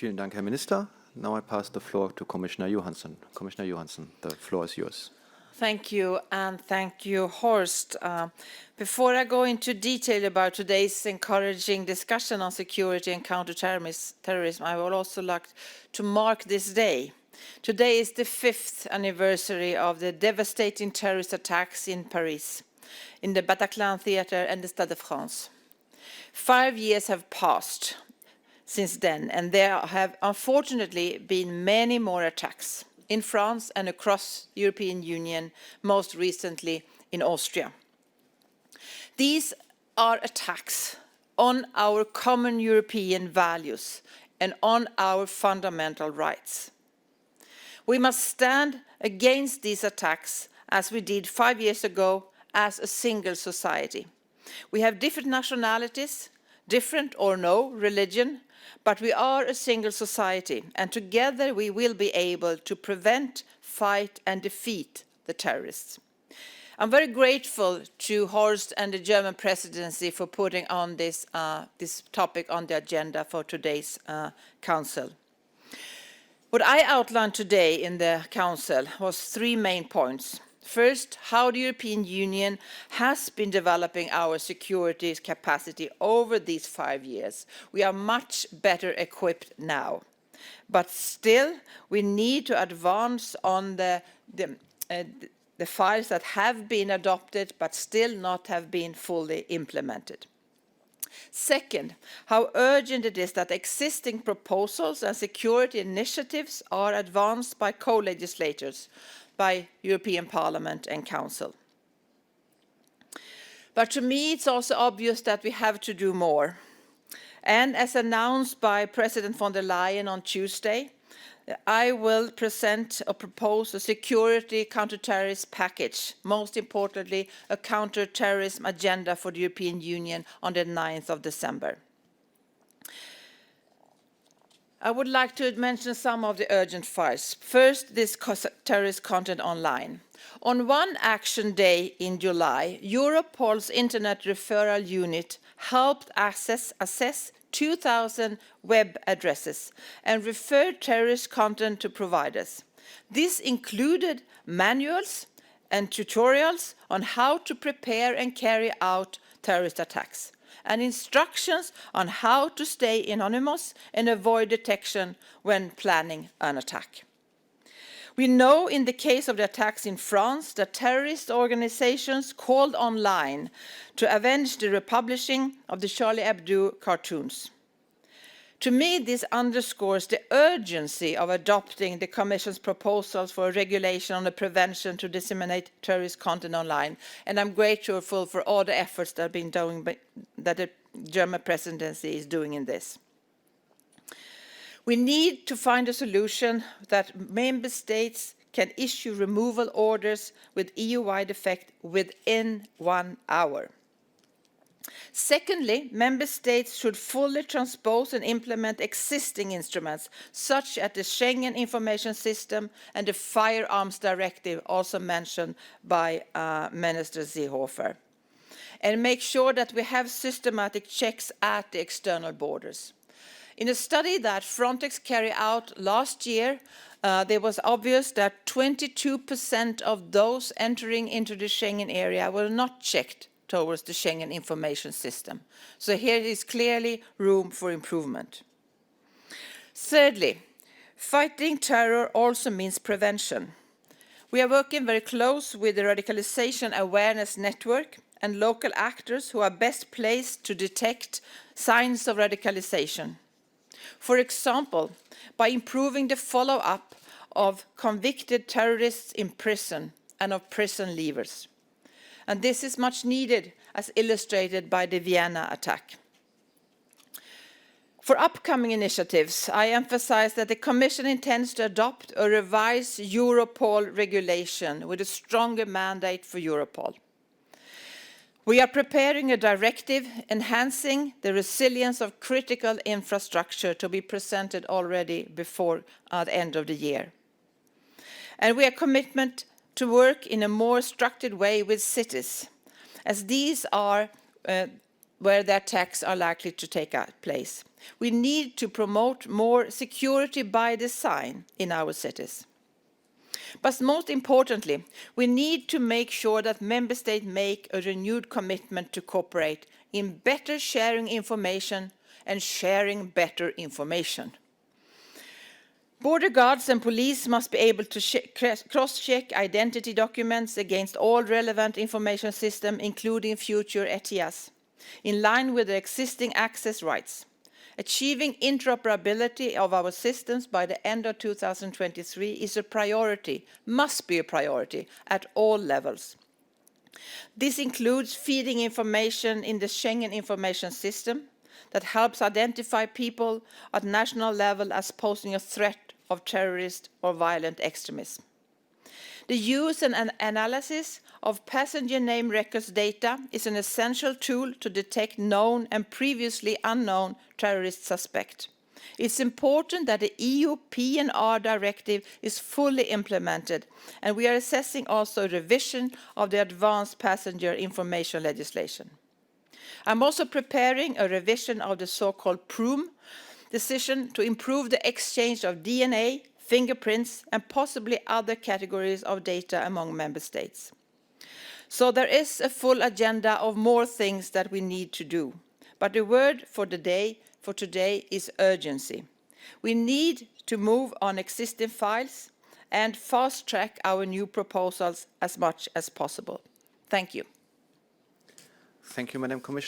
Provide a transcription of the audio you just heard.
Vielen Dank, Herr Minister. Now I pass the floor to Commissioner Johansson. Commissioner Johansson, the floor is yours. Thank you, and thank you, Horst. Before I go into detail about today's encouraging discussion on security and counter-terrorism, I would also like to mark this day. Today is the 5th anniversary of the devastating terrorist attacks in Paris, in the Bataclan Theatre and the Stade de France. 5 years have passed since then, and there have unfortunately been many more attacks in France and across the European Union, most recently in Austria. These are attacks on our common European values and on our fundamental rights. We must stand against these attacks as we did 5 years ago as a single society. We have different nationalities, different or no religion, but we are a single society, and together we will be able to prevent, fight, and defeat the terrorists. I'm very grateful to Horst and the German presidency for putting on this topic on the agenda for today's council. What I outlined today in the council was 3 main points. First, how the European Union has been developing our security capacity over these 5 years. We are much better equipped now. But still, we need to advance on the files that have been adopted but still not have been fully implemented. Second, how urgent it is that existing proposals and security initiatives are advanced by co-legislators, by European Parliament and Council. But to me, it's also obvious that we have to do more. And as announced by President von der Leyen on Tuesday, I will present or propose a security counter-terrorist package, most importantly, a counter-terrorism agenda for the European Union on the 9th of December. I would like to mention some of the urgent files. First, this terrorist content online. On one action day in July, Europol's Internet Referral Unit helped assess 2,000 web addresses and referred terrorist content to providers. This included manuals and tutorials on how to prepare and carry out terrorist attacks, and instructions on how to stay anonymous and avoid detection when planning an attack. We know in the case of the attacks in France that terrorist organizations called online to avenge the republishing of the Charlie Hebdo cartoons. To me, this underscores the urgency of adopting the Commission's proposals for a regulation on the prevention to disseminate terrorist content online, and I'm grateful for all the efforts that have been done that the German presidency is doing in this. We need to find a solution that member states can issue removal orders with EU-wide effect within 1 hour. Secondly, member states should fully transpose and implement existing instruments, such as the Schengen Information System and the Firearms Directive, also mentioned by Minister Seehofer, and make sure that we have systematic checks at the external borders. In a study that Frontex carried out last year, there was obvious that 22% of those entering into the Schengen area were not checked towards the Schengen Information System. So here is clearly room for improvement. Thirdly, fighting terror also means prevention. We are working very close with the Radicalization Awareness Network and local actors who are best placed to detect signs of radicalization. For example, by improving the follow-up of convicted terrorists in prison and of prison leavers. And this is much needed, as illustrated by the Vienna attack. For upcoming initiatives, I emphasize that the Commission intends to adopt a revised Europol regulation with a stronger mandate for Europol. We are preparing a directive enhancing the resilience of critical infrastructure to be presented already before the end of the year. And we are committed to work in a more structured way with cities, as these are where the attacks are likely to take place. We need to promote more security by design in our cities. But most importantly, we need to make sure that member states make a renewed commitment to cooperate in better sharing information and sharing better information. Border guards and police must be able to cross-check identity documents against all relevant information systems, including future ETIAS, in line with the existing access rights. Achieving interoperability of our systems by the end of 2023 is a priority, must be a priority, at all levels. This includes feeding information in the Schengen Information System that helps identify people at national level as posing a threat of terrorist or violent extremism. The use and analysis of passenger name records data is an essential tool to detect known and previously unknown terrorist suspects. It's important that the EU PNR directive is fully implemented, and we are assessing also a revision of the advanced passenger information legislation. I'm also preparing a revision of the so-called PRUM decision to improve the exchange of DNA, fingerprints, and possibly other categories of data among member states. So there is a full agenda of more things that we need to do. But the word for today is urgency. We need to move on existing files and fast-track our new proposals as much as possible. Thank you. Thank you, Madam Commissioner.